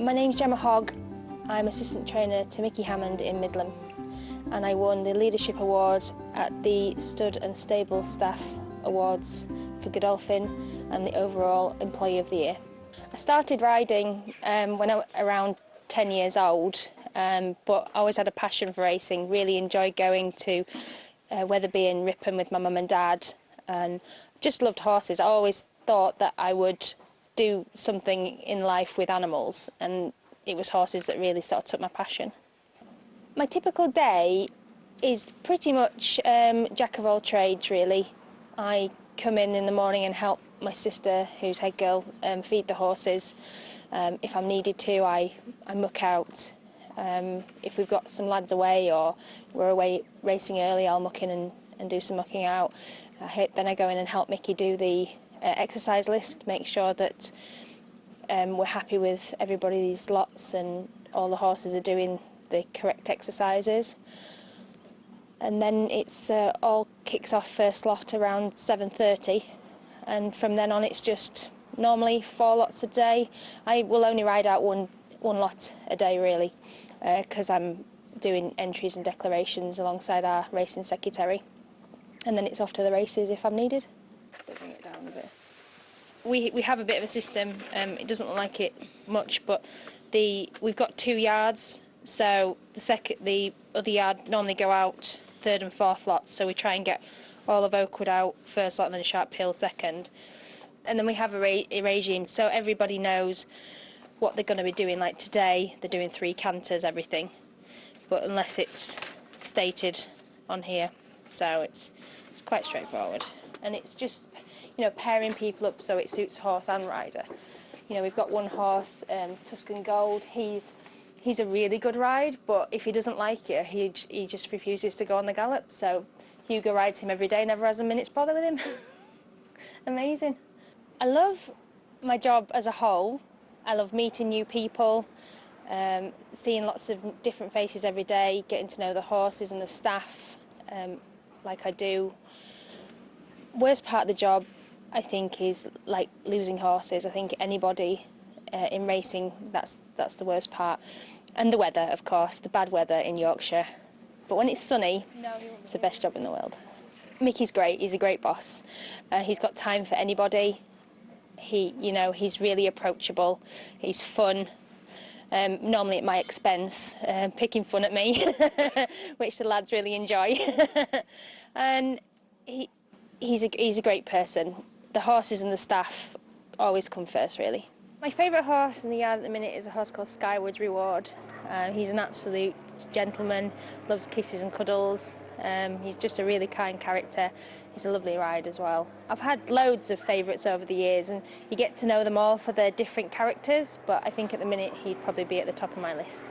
My name's Gemma Hogg. I'm assistant trainer to Micky Hammond in Middleham, and I won the Leadership Award at the Stud and Stable Staff Awards for Godolphin and the overall Employee of the Year. I started riding when I was around 10 years old, but I always had a passion for racing, really enjoyed going to Wetherby and Ripon with my mum and dad, and just loved horses. I always thought that I would do something in life with animals, and it was horses that really sort of took my passion. My typical day is pretty much jack of all trades, really. I come in the morning and help my sister, who's head girl, feed the horses. If I'm needed to, I muck out. If we've got some lads away or we're away racing early, I'll muck in and do some mucking out. Then I go in and help Micky do the exercise list, make sure that we're happy with everybody's lots and all the horses are doing the correct exercises. And then it's all kicks off first lot around 7:30, and from then on it's just normally 4 lots a day. I will only ride out one lot a day, really, because I'm doing entries and declarations alongside our racing secretary, and then it's off to the races if I'm needed. Bring it down a bit. We have a bit of a system. It doesn't look like it much, but we've got 2 yards. So the other yard normally go out 3rd and 4th lots. So we try and get all of Oakwood out first lot and then Sharp Hill second. And then we have a regime, so everybody knows what they're going to be doing. Like today, they're doing 3 canters, everything, but unless it's stated on here, so it's quite straightforward. And it's just, you know, pairing people up so it suits horse and rider. You know, we've got one horse, Tuscan Gold. He's a really good ride, but if he doesn't like it, he just refuses to go on the gallop. So Hugo rides him every day, never has a minute's bother with him. Amazing. I love my job as a whole. I love meeting new people, seeing lots of different faces every day, getting to know the horses and the staff like I do. Worst part of the job, I think, is like losing horses. I think anybody in racing, that's the worst part. And the weather, of course, the bad weather in Yorkshire. But when it's sunny, it's the best job in the world. Micky's great. He's a great boss. He's got time for anybody. He's really approachable. He's fun. Normally at my expense, picking fun at me, which the lads really enjoy. And he's a great person. The horses and the staff always come first, really. My favourite horse in the yard at the minute is a horse called Skyward's Reward. He's an absolute gentleman, loves kisses and cuddles. He's just a really kind character. He's a lovely ride as well. I've had loads of favourites over the years, and you get to know them all for their different characters, but I think at the minute he'd probably be at the top of my list.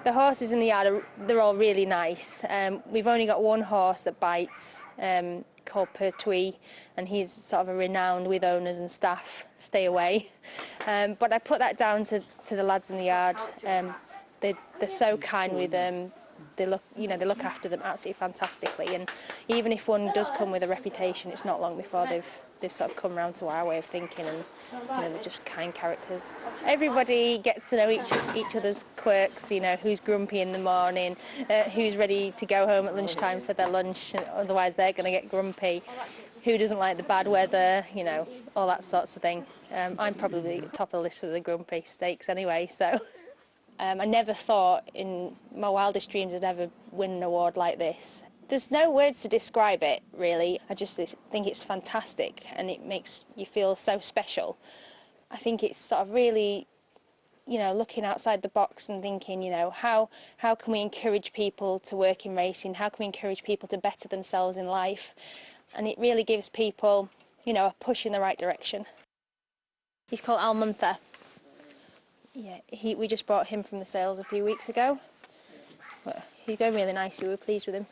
The horses in the yard, they're all really nice. We've only got one horse that bites, called Pertwee, and he's sort of a renowned with owners and staff, stay away. But I put that down to the lads in the yard. They're so kind with them. They look after them absolutely fantastically, and even if one does come with a reputation, it's not long before they've sort of come round to our way of thinking, and they're just kind characters. Everybody gets to know each other's quirks. You know, who's grumpy in the morning, who's ready to go home at lunchtime for their lunch, otherwise they're going to get grumpy. Who doesn't like the bad weather, you know, all that sorts of thing. I'm probably top of the list for the grumpy steaks anyway, so. I never thought in my wildest dreams I'd ever win an award like this. There's no words to describe it, really. I just think it's fantastic, and it makes you feel so special. I think it's sort of really, you know, looking outside the box and thinking, you know, how can we encourage people to work in racing? How can we encourage people to better themselves in life? And it really gives people, you know, a push in the right direction. He's called Almuntha. Yeah, we just brought him from the sales a few weeks ago. But he's going really nice. We were pleased with him.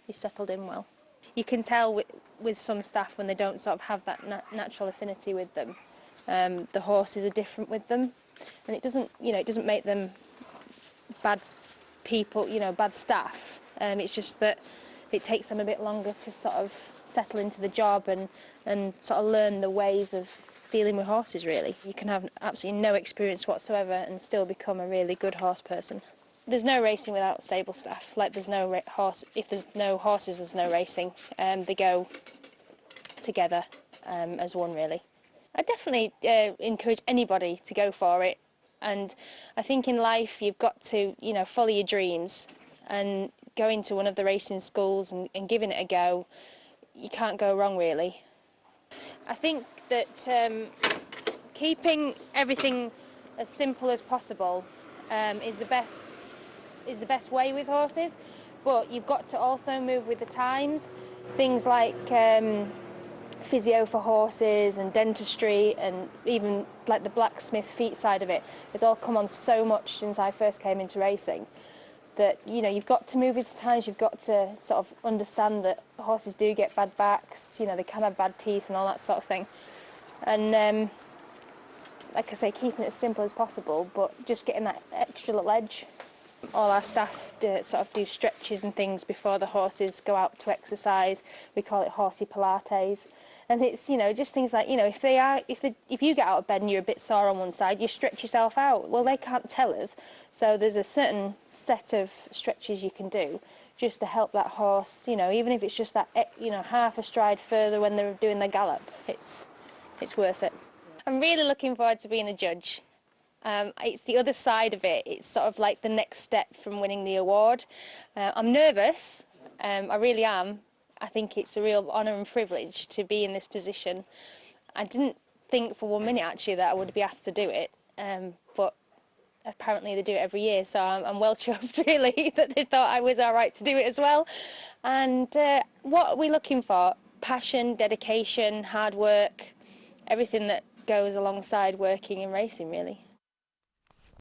He's settled in well. You can tell with some staff when they don't sort of have that natural affinity with them. The horses are different with them, and it doesn't make them bad people, you know, bad staff. It's just that it takes them a bit longer to sort of settle into the job and sort of learn the ways of dealing with horses, really. You can have absolutely no experience whatsoever and still become a really good horse person. There's no racing without stable staff. Like, there's no horse. If there's no horses, there's no racing. They go together as one, really. I definitely encourage anybody to go for it. And I think in life you've got to, you know, follow your dreams and go into one of the racing schools and giving it a go. You can't go wrong, really. I think that keeping everything as simple as possible is the best way with horses, but you've got to also move with the times. Things like physio for horses and dentistry, and even like the blacksmith feet side of it, has all come on so much since I first came into racing, that, you know, you've got to move with the times. You've got to sort of understand that horses do get bad backs, you know, they can have bad teeth and all that sort of thing. And like I say, keeping it as simple as possible, but just getting that extra little edge. All our staff do stretches and things before the horses go out to exercise. We call it horsey Pilates. And it's, you know, just things like, you know, if you get out of bed and you're a bit sore on one side, you stretch yourself out. Well, they can't tell us. So there's a certain set of stretches you can do just to help that horse, you know, even if it's just that, you know, half a stride further when they're doing their gallop. It's worth it. I'm really looking forward to being a judge. It's the other side of it. It's sort of like the next step from winning the award. I'm nervous. I really am. I think it's a real honour and privilege to be in this position. I didn't think for 1 minute, actually, that I would be asked to do it, but apparently they do it every year, so I'm well chuffed, really, that they thought I was all right to do it as well. And what are we looking for? Passion, dedication, hard work, everything that goes alongside working and racing, really.